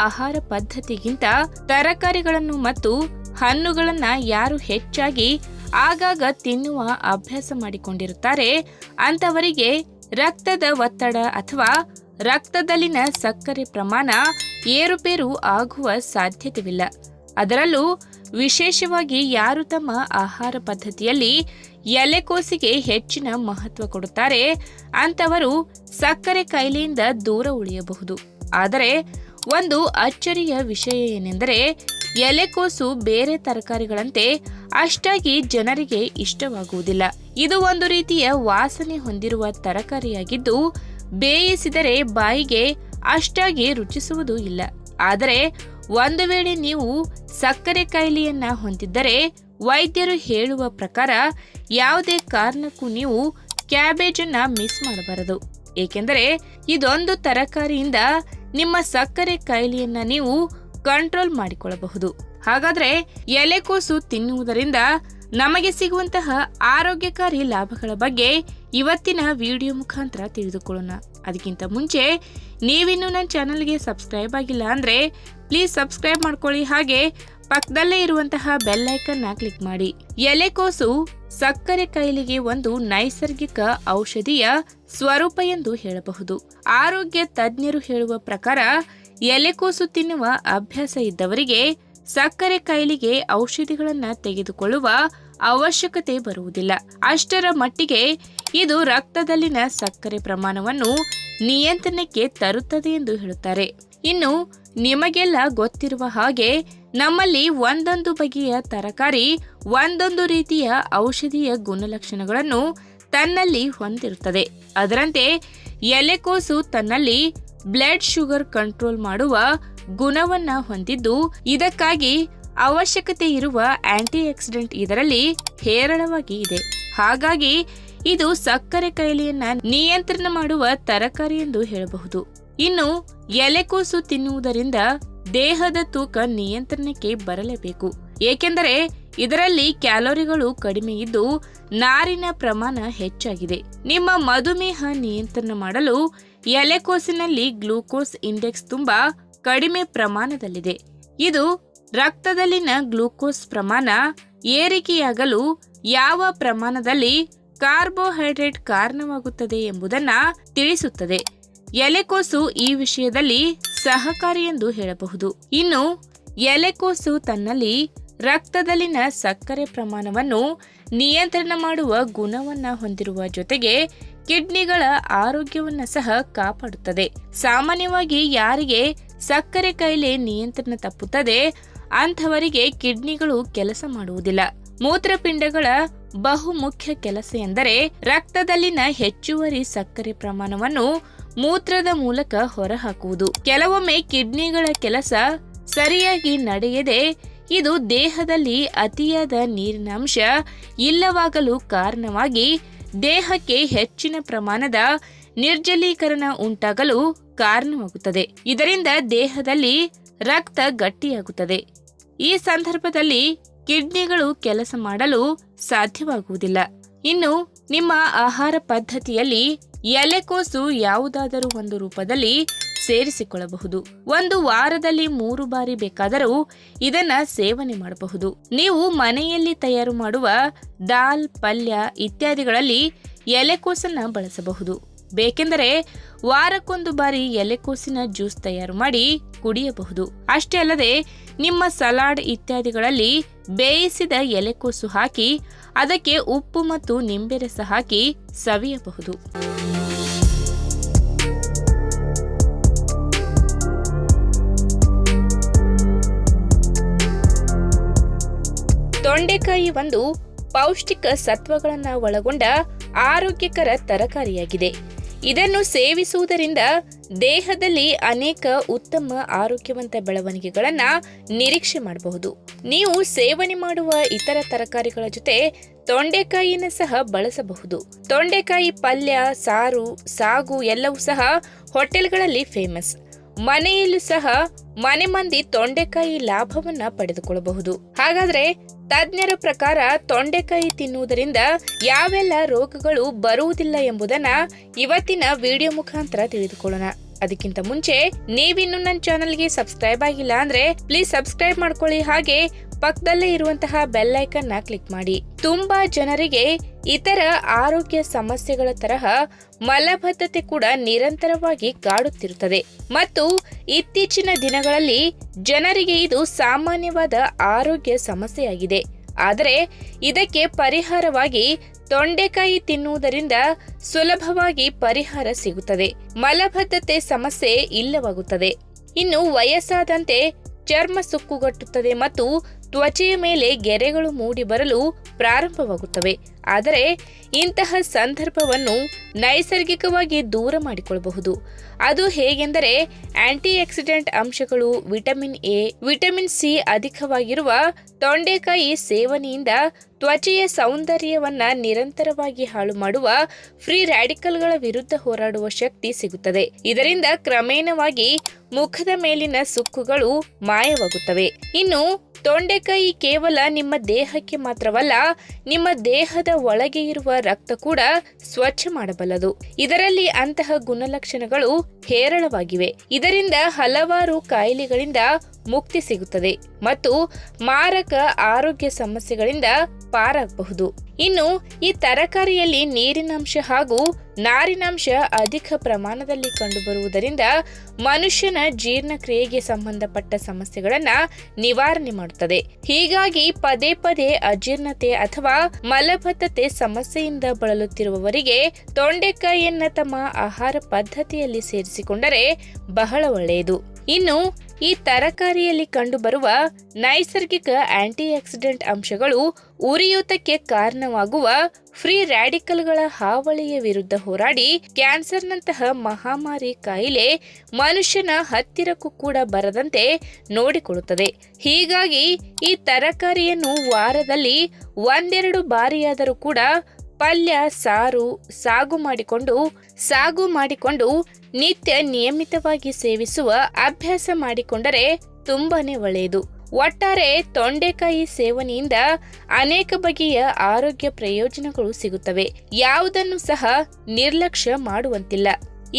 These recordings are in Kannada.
ಆಹಾರ ಪದ್ಧತಿಗಿಂತ ತರಕಾರಿಗಳನ್ನು ಮತ್ತು ಹಣ್ಣುಗಳನ್ನ ಯಾರು ಹೆಚ್ಚಾಗಿ ಆಗಾಗ ತಿನ್ನುವ ಅಭ್ಯಾಸ ಮಾಡಿಕೊಂಡಿರುತ್ತಾರೆ ಅಂತವರಿಗೆ ರಕ್ತದ ಒತ್ತಡ ಅಥವಾ ರಕ್ತದಲ್ಲಿನ ಸಕ್ಕರೆ ಪ್ರಮಾಣ ಏರುಪೇರು ಆಗುವ ಸಾಧ್ಯತೆವಿಲ್ಲ. ಅದರಲ್ಲೂ ವಿಶೇಷವಾಗಿ ಯಾರು ತಮ್ಮ ಆಹಾರ ಪದ್ಧತಿಯಲ್ಲಿ ಎಲೆಕೋಸಿಗೆ ಹೆಚ್ಚಿನ ಮಹತ್ವ ಕೊಡುತ್ತಾರೆ ಅಂತವರು ಸಕ್ಕರೆ ಕಾಯಿಲೆಯಿಂದ ದೂರ ಉಳಿಯಬಹುದು. ಆದರೆ ಒಂದು ಅಚ್ಚರಿಯ ವಿಷಯ ಏನೆಂದರೆ ಎಲೆಕೋಸು ಬೇರೆ ತರಕಾರಿಗಳಂತೆ ಅಷ್ಟಾಗಿ ಜನರಿಗೆ ಇಷ್ಟವಾಗುವುದಿಲ್ಲ. ಇದು ಒಂದು ರೀತಿಯ ವಾಸನೆ ಹೊಂದಿರುವ ತರಕಾರಿಯಾಗಿದ್ದು ಬೇಯಿಸಿದರೆ ಬಾಯಿಗೆ ಅಷ್ಟಾಗಿ ರುಚಿಸುವುದೂ ಇಲ್ಲ. ಆದರೆ ಒಂದು ವೇಳೆ ನೀವು ಸಕ್ಕರೆ ಕಾಯಿಲೆಯನ್ನ ಹೊಂದಿದ್ದರೆ ವೈದ್ಯರು ಹೇಳುವ ಪ್ರಕಾರ ಯಾವುದೇ ಕಾರಣಕ್ಕೂ ನೀವು ಕ್ಯಾಬೇಜ್ ಅನ್ನ ಮಿಸ್ ಮಾಡಬಾರದು. ಏಕೆಂದರೆ ಇದೊಂದು ತರಕಾರಿಯಿಂದ ನಿಮ್ಮ ಸಕ್ಕರೆ ಕಾಯಿಲೆಯನ್ನ ನೀವು ಕಂಟ್ರೋಲ್ ಮಾಡಿಕೊಳ್ಳಬಹುದು. ಹಾಗಾದ್ರೆ ಎಲೆಕೋಸು ತಿನ್ನುವುದರಿಂದ ನಮಗೆ ಸಿಗುವಂತಹ ಆರೋಗ್ಯಕಾರಿ ಲಾಭಗಳ ಬಗ್ಗೆ ಇವತ್ತಿನ ವಿಡಿಯೋ ಮುಖಾಂತರ ತಿಳಿದುಕೊಳ್ಳೋಣ. ಅದಕ್ಕಿಂತ ಮುಂಚೆ ನೀವಿನ್ನೂ ನನ್ನ ಚಾನಲ್ಗೆ ಸಬ್ಸ್ಕ್ರೈಬ್ ಆಗಿಲ್ಲ ಅಂದ್ರೆ ಪ್ಲೀಸ್ ಸಬ್ಸ್ಕ್ರೈಬ್ ಮಾಡ್ಕೊಳ್ಳಿ, ಹಾಗೆ ಪಕ್ಕದಲ್ಲೇ ಇರುವಂತಹ ಬೆಲ್ ಐಕನ್ ಕ್ಲಿಕ್ ಮಾಡಿ. ಎಲೆಕೋಸು ಸಕ್ಕರೆ ಕಾಯಿಲೆಗೆ ಒಂದು ನೈಸರ್ಗಿಕ ಔಷಧಿಯ ಸ್ವರೂಪ ಎಂದು ಹೇಳಬಹುದು. ಆರೋಗ್ಯ ತಜ್ಞರು ಹೇಳುವ ಪ್ರಕಾರ ಎಲೆಕೋಸು ತಿನ್ನುವ ಅಭ್ಯಾಸ ಇದ್ದವರಿಗೆ ಸಕ್ಕರೆ ಕಾಯಿಲೆಗೆ ಔಷಧಿಗಳನ್ನ ತೆಗೆದುಕೊಳ್ಳುವ ಅವಶ್ಯಕತೆ ಬರುವುದಿಲ್ಲ. ಅಷ್ಟರ ಮಟ್ಟಿಗೆ ಇದು ರಕ್ತದಲ್ಲಿನ ಸಕ್ಕರೆ ಪ್ರಮಾಣವನ್ನು ನಿಯಂತ್ರಣಕ್ಕೆ ತರುತ್ತದೆ ಎಂದು ಹೇಳುತ್ತಾರೆ. ಇನ್ನು ನಿಮಗೆಲ್ಲ ಗೊತ್ತಿರುವ ಹಾಗೆ ನಮ್ಮಲ್ಲಿ ಒಂದೊಂದು ಬಗೆಯ ತರಕಾರಿ ಒಂದೊಂದು ರೀತಿಯ ಔಷಧೀಯ ಗುಣಲಕ್ಷಣಗಳನ್ನು ತನ್ನಲ್ಲಿ ಹೊಂದಿರುತ್ತದೆ. ಅದರಂತೆ ಎಲೆಕೋಸು ತನ್ನಲ್ಲಿ ಬ್ಲಡ್ ಶುಗರ್ ಕಂಟ್ರೋಲ್ ಮಾಡುವ ಗುಣವನ್ನ ಹೊಂದಿದ್ದು ಇದಕ್ಕಾಗಿ ಅವಶ್ಯಕತೆ ಇರುವ ಆಂಟಿ ಆಕ್ಸಿಡೆಂಟ್ ಇದರಲ್ಲಿ ಹೇರಳವಾಗಿ ಇದೆ. ಹಾಗಾಗಿ ಇದು ಸಕ್ಕರೆ ಕಾಯಿಲೆಯನ್ನ ನಿಯಂತ್ರಣ ಮಾಡುವ ತರಕಾರಿ ಎಂದು ಹೇಳಬಹುದು. ಇನ್ನು ಎಲೆಕೋಸು ತಿನ್ನುವುದರಿಂದ ದೇಹದ ತೂಕ ನಿಯಂತ್ರಣಕ್ಕೆ ಬರಲೇಬೇಕು. ಏಕೆಂದರೆ ಇದರಲ್ಲಿ ಕ್ಯಾಲೋರಿಗಳು ಕಡಿಮೆ ಇದ್ದು ನಾರಿನ ಪ್ರಮಾಣ ಹೆಚ್ಚಾಗಿದೆ. ನಿಮ್ಮ ಮಧುಮೇಹ ನಿಯಂತ್ರಣ ಮಾಡಲು ಎಲೆಕೋಸಿನಲ್ಲಿ ಗ್ಲೂಕೋಸ್ ಇಂಡೆಕ್ಸ್ ತುಂಬಾ ಕಡಿಮೆ ಪ್ರಮಾಣದಲ್ಲಿದೆ. ಇದು ರಕ್ತದಲ್ಲಿನ ಗ್ಲೂಕೋಸ್ ಪ್ರಮಾಣ ಏರಿಕೆಯಾಗಲು ಯಾವ ಪ್ರಮಾಣದಲ್ಲಿ ಕಾರ್ಬೋಹೈಡ್ರೇಟ್ ಕಾರಣವಾಗುತ್ತದೆ ಎಂಬುದನ್ನ ತಿಳಿಸುತ್ತದೆ. ಎಲೆಕೋಸು ಈ ವಿಷಯದಲ್ಲಿ ಸಹಕಾರಿ ಎಂದು ಹೇಳಬಹುದು. ಇನ್ನು ಎಲೆಕೋಸು ತನ್ನಲ್ಲಿ ರಕ್ತದಲ್ಲಿನ ಸಕ್ಕರೆ ಪ್ರಮಾಣವನ್ನು ನಿಯಂತ್ರಣ ಮಾಡುವ ಗುಣವನ್ನ ಹೊಂದಿರುವ ಜೊತೆಗೆ ಕಿಡ್ನಿಗಳ ಆರೋಗ್ಯವನ್ನ ಸಹ ಕಾಪಾಡುತ್ತದೆ. ಸಾಮಾನ್ಯವಾಗಿ ಯಾರಿಗೆ ಸಕ್ಕರೆ ಕಾಯಿಲೆ ನಿಯಂತ್ರಣ ತಪ್ಪುತ್ತದೆ ಅಂಥವರಿಗೆ ಕಿಡ್ನಿಗಳು ಕೆಲಸ ಮಾಡುವುದಿಲ್ಲ. ಮೂತ್ರಪಿಂಡಗಳ ಬಹುಮುಖ್ಯ ಕೆಲಸ ಎಂದರೆ ರಕ್ತದಲ್ಲಿನ ಹೆಚ್ಚುವರಿ ಸಕ್ಕರೆ ಪ್ರಮಾಣವನ್ನು ಮೂತ್ರದ ಮೂಲಕ ಹೊರಹಾಕುವುದು. ಕೆಲವೊಮ್ಮೆ ಕಿಡ್ನಿಗಳ ಕೆಲಸ ಸರಿಯಾಗಿ ನಡೆಯದೆ ಇದು ದೇಹದಲ್ಲಿ ಅತಿಯಾದ ನೀರಿನ ಅಂಶ ಇಲ್ಲವಾಗಲು ಕಾರಣವಾಗಿ ದೇಹಕ್ಕೆ ಹೆಚ್ಚಿನ ಪ್ರಮಾಣದ ನಿರ್ಜಲೀಕರಣ ಉಂಟಾಗಲು ಕಾರಣವಾಗುತ್ತದೆ. ಇದರಿಂದ ದೇಹದಲ್ಲಿ ರಕ್ತ ಗಟ್ಟಿಯಾಗುತ್ತದೆ. ಈ ಸಂದರ್ಭದಲ್ಲಿ ಕಿಡ್ನಿಗಳು ಕೆಲಸ ಮಾಡಲು ಸಾಧ್ಯವಾಗುವುದಿಲ್ಲ. ಇನ್ನು ನಿಮ್ಮ ಆಹಾರ ಪದ್ಧತಿಯಲ್ಲಿ ಎಲೆಕೋಸು ಯಾವುದಾದರೂ ಒಂದು ರೂಪದಲ್ಲಿ ಸೇರಿಸಿಕೊಳ್ಳಬಹುದು. ಒಂದು ವಾರದಲ್ಲಿ 3 ಬಾರಿ ಬೇಕಾದರೂ ಇದನ್ನ ಸೇವನೆ ಮಾಡಬಹುದು. ನೀವು ಮನೆಯಲ್ಲಿ ತಯಾರು ಮಾಡುವ ದಾಲ್, ಪಲ್ಯ ಇತ್ಯಾದಿಗಳಲ್ಲಿ ಎಲೆಕೋಸನ್ನ ಬಳಸಬಹುದು. ಬೇಕೆಂದರೆ ವಾರಕ್ಕೊಂದು ಬಾರಿ ಎಲೆಕೋಸಿನ ಜ್ಯೂಸ್ ತಯಾರು ಮಾಡಿ ಕುಡಿಯಬಹುದು. ಅಷ್ಟೇ ಅಲ್ಲದೆ ನಿಮ್ಮ ಸಲಾಡ್ ಇತ್ಯಾದಿಗಳಲ್ಲಿ ಬೇಯಿಸಿದ ಎಲೆಕೋಸು ಹಾಕಿ ಅದಕ್ಕೆ ಉಪ್ಪು ಮತ್ತು ನಿಂಬೆ ರಸ ಹಾಕಿ ಸವಿಯಬಹುದು. ತೊಂಡೆಕಾಯಿ ಒಂದು ಪೌಷ್ಟಿಕ ಸತ್ವಗಳನ್ನ ಒಳಗೊಂಡ ಆರೋಗ್ಯಕರ ತರಕಾರಿಯಾಗಿದೆ. ಇದನ್ನು ಸೇವಿಸುವುದರಿಂದ ದೇಹದಲ್ಲಿ ಅನೇಕ ಉತ್ತಮ ಆರೋಗ್ಯವಂತ ಬೆಳವಣಿಗೆಗಳನ್ನ ನಿರೀಕ್ಷೆ ಮಾಡಬಹುದು. ನೀವು ಸೇವನೆ ಮಾಡುವ ಇತರ ತರಕಾರಿಗಳ ಜೊತೆ ತೊಂಡೆಕಾಯಿನ ಸಹ ಬಳಸಬಹುದು. ತೊಂಡೆಕಾಯಿ ಪಲ್ಯ, ಸಾರು, ಸಾಗು ಎಲ್ಲವೂ ಸಹ ಹೋಟೆಲ್ಗಳಲ್ಲಿ ಫೇಮಸ್. ಮನೆಯಲ್ಲೂ ಸಹ ಮನೆ ಮಂದಿ ತೊಂಡೆಕಾಯಿ ಲಾಭವನ್ನ ಪಡೆದುಕೊಳ್ಳಬಹುದು. ಹಾಗಾದ್ರೆ ತಜ್ಞರ ಪ್ರಕಾರ ತೊಂಡೆಕಾಯಿ ತಿನ್ನುವುದರಿಂದ ಯಾವೆಲ್ಲ ರೋಗಗಳು ಬರುವುದಿಲ್ಲ ಎಂಬುದನ್ನ ಇವತ್ತಿನ ವಿಡಿಯೋ ಮುಖಾಂತರ ತಿಳಿದುಕೊಳ್ಳೋಣ. ಅದಕ್ಕಿಂತ ಮುಂಚೆ ನೀವಿನ್ನು ನನ್ನ ಚಾನೆಲ್ಗೆ ಸಬ್ಸ್ಕ್ರೈಬ್ ಆಗಿಲ್ಲ ಅಂದ್ರೆ ಪ್ಲೀಸ್ ಸಬ್ಸ್ಕ್ರೈಬ್ ಮಾಡ್ಕೊಳ್ಳಿ, ಹಾಗೆ ಪಕ್ಕದಲ್ಲೇ ಇರುವಂತಹ ಬೆಲ್ ಐಕನ್ ನ ಕ್ಲಿಕ್ ಮಾಡಿ. ತುಂಬಾ ಜನರಿಗೆ ಇತರ ಆರೋಗ್ಯ ಸಮಸ್ಯೆಗಳ ತರಹ ಮಲಬದ್ಧತೆ ಕೂಡ ನಿರಂತರವಾಗಿ ಕಾಡುತ್ತಿರುತ್ತದೆ ಮತ್ತು ಇತ್ತೀಚಿನ ದಿನಗಳಲ್ಲಿ ಜನರಿಗೆ ಇದು ಸಾಮಾನ್ಯವಾದ ಆರೋಗ್ಯ ಸಮಸ್ಯೆಯಾಗಿದೆ. ಆದರೆ ಇದಕ್ಕೆ ಪರಿಹಾರವಾಗಿ ತೊಂಡೆಕಾಯಿ ತಿನ್ನುವುದರಿಂದ ಸುಲಭವಾಗಿ ಪರಿಹಾರ ಸಿಗುತ್ತದೆ. ಮಲಬದ್ಧತೆ ಸಮಸ್ಯೆ ಇಲ್ಲವಾಗುತ್ತದೆ. ಇನ್ನು ವಯಸ್ಸಾದಂತೆ ಚರ್ಮ ಸುಕ್ಕುಗಟ್ಟುತ್ತದೆ ಮತ್ತು ತ್ವಚೆಯ ಮೇಲೆ ಗೆರೆಗಳು ಮೂಡಿ ಬರಲು ಪ್ರಾರಂಭವಾಗುತ್ತವೆ. ಆದರೆ ಇಂತಹ ಸಂದರ್ಭವನ್ನು ನೈಸರ್ಗಿಕವಾಗಿ ದೂರ ಮಾಡಿಕೊಳ್ಳಬಹುದು. ಅದು ಹೇಗೆಂದರೆ ಆಂಟಿ ಆಕ್ಸಿಡೆಂಟ್ ಅಂಶಗಳು, ವಿಟಮಿನ್ ಎ, ವಿಟಮಿನ್ ಸಿ ಅಧಿಕವಾಗಿರುವ ತೊಂಡೆಕಾಯಿ ಸೇವನೆಯಿಂದ ತ್ವಚೆಯ ಸೌಂದರ್ಯವನ್ನ ನಿರಂತರವಾಗಿ ಹಾಳು ಮಾಡುವ ಫ್ರೀ ರ್ಯಾಡಿಕಲ್ಗಳ ವಿರುದ್ಧ ಹೋರಾಡುವ ಶಕ್ತಿ ಸಿಗುತ್ತದೆ. ಇದರಿಂದ ಕ್ರಮೇಣವಾಗಿ ಮುಖದ ಮೇಲಿನ ಸುಕ್ಕುಗಳು ಮಾಯವಾಗುತ್ತವೆ. ಇನ್ನು ತೊಂಡೆಕಾಯಿ ಕೇವಲ ನಿಮ್ಮ ದೇಹಕ್ಕೆ ಮಾತ್ರವಲ್ಲ, ನಿಮ್ಮ ದೇಹದ ಒಳಗೆ ಇರುವ ರಕ್ತ ಕೂಡ ಸ್ವಚ್ಛ ಮಾಡಬಲ್ಲದು. ಇದರಲ್ಲಿ ಅಂತಹ ಗುಣಲಕ್ಷಣಗಳು ಹೇರಳವಾಗಿವೆ. ಇದರಿಂದ ಹಲವಾರು ಕಾಯಿಲೆಗಳಿಂದ ಮುಕ್ತಿ ಸಿಗುತ್ತದೆ ಮತ್ತು ಮಾರಕ ಆರೋಗ್ಯ ಸಮಸ್ಯೆಗಳಿಂದ ಪಾರಾಗಬಹುದು. ಇನ್ನು ಈ ತರಕಾರಿಯಲ್ಲಿ ನೀರಿನಾಂಶ ಹಾಗೂ ನಾರಿನಾಂಶ ಅಧಿಕ ಪ್ರಮಾಣದಲ್ಲಿ ಕಂಡುಬರುವುದರಿಂದ ಮನುಷ್ಯನ ಜೀರ್ಣಕ್ರಿಯೆಗೆ ಸಂಬಂಧಪಟ್ಟ ಸಮಸ್ಯೆಗಳನ್ನ ನಿವಾರಣೆ ಮಾಡುತ್ತದೆ. ಹೀಗಾಗಿ ಪದೇ ಪದೇ ಅಜೀರ್ಣತೆ ಅಥವಾ ಮಲಬದ್ಧತೆ ಸಮಸ್ಯೆಯಿಂದ ಬಳಲುತ್ತಿರುವವರಿಗೆ ತೊಂಡೆಕಾಯಿಯನ್ನ ತಮ್ಮ ಆಹಾರ ಪದ್ಧತಿಯಲ್ಲಿ ಸೇರಿಸಿಕೊಂಡರೆ ಬಹಳ ಒಳ್ಳೆಯದು. ಇನ್ನು ಈ ತರಕಾರಿಯಲ್ಲಿ ಕಂಡುಬರುವ ನೈಸರ್ಗಿಕ ಆಂಟಿ ಆಕ್ಸಿಡೆಂಟ್ ಅಂಶಗಳು ಉರಿಯೂತಕ್ಕೆ ಕಾರಣವಾಗುವ ಫ್ರೀ ರ್ಯಾಡಿಕಲ್ಗಳ ಹಾವಳಿಯ ವಿರುದ್ಧ ಹೋರಾಡಿ ಕ್ಯಾನ್ಸರ್ನಂತಹ ಮಹಾಮಾರಿ ಕಾಯಿಲೆ ಮನುಷ್ಯನ ಹತ್ತಿರಕ್ಕೂ ಕೂಡ ಬರದಂತೆ ನೋಡಿಕೊಳ್ಳುತ್ತದೆ. ಹೀಗಾಗಿ ಈ ತರಕಾರಿಯನ್ನು ವಾರದಲ್ಲಿ ಒಂದೆರಡು ಬಾರಿಯಾದರೂ ಕೂಡ ಪಲ್ಯ, ಸಾರು, ಸಾಗು ಮಾಡಿಕೊಂಡು ನಿತ್ಯ ನಿಯಮಿತವಾಗಿ ಸೇವಿಸುವ ಅಭ್ಯಾಸ ಮಾಡಿಕೊಂಡರೆ ತುಂಬಾನೇ ಒಳ್ಳೆಯದು. ಒಟ್ಟಾರೆ ತೊಂಡೆಕಾಯಿ ಸೇವನೆಯಿಂದ ಅನೇಕ ಬಗೆಯ ಆರೋಗ್ಯ ಪ್ರಯೋಜನಗಳು ಸಿಗುತ್ತವೆ. ಯಾವುದನ್ನು ಸಹ ನಿರ್ಲಕ್ಷ್ಯ ಮಾಡುವಂತಿಲ್ಲ.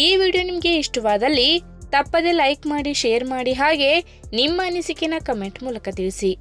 ಈ ವಿಡಿಯೋ ನಿಮಗೆ ಇಷ್ಟವಾದಲ್ಲಿ ತಪ್ಪದೆ ಲೈಕ್ ಮಾಡಿ, ಶೇರ್ ಮಾಡಿ, ಹಾಗೆ ನಿಮ್ಮ ಅನಿಸಿಕೆನ ಕಮೆಂಟ್ ಮೂಲಕ ತಿಳಿಸಿ.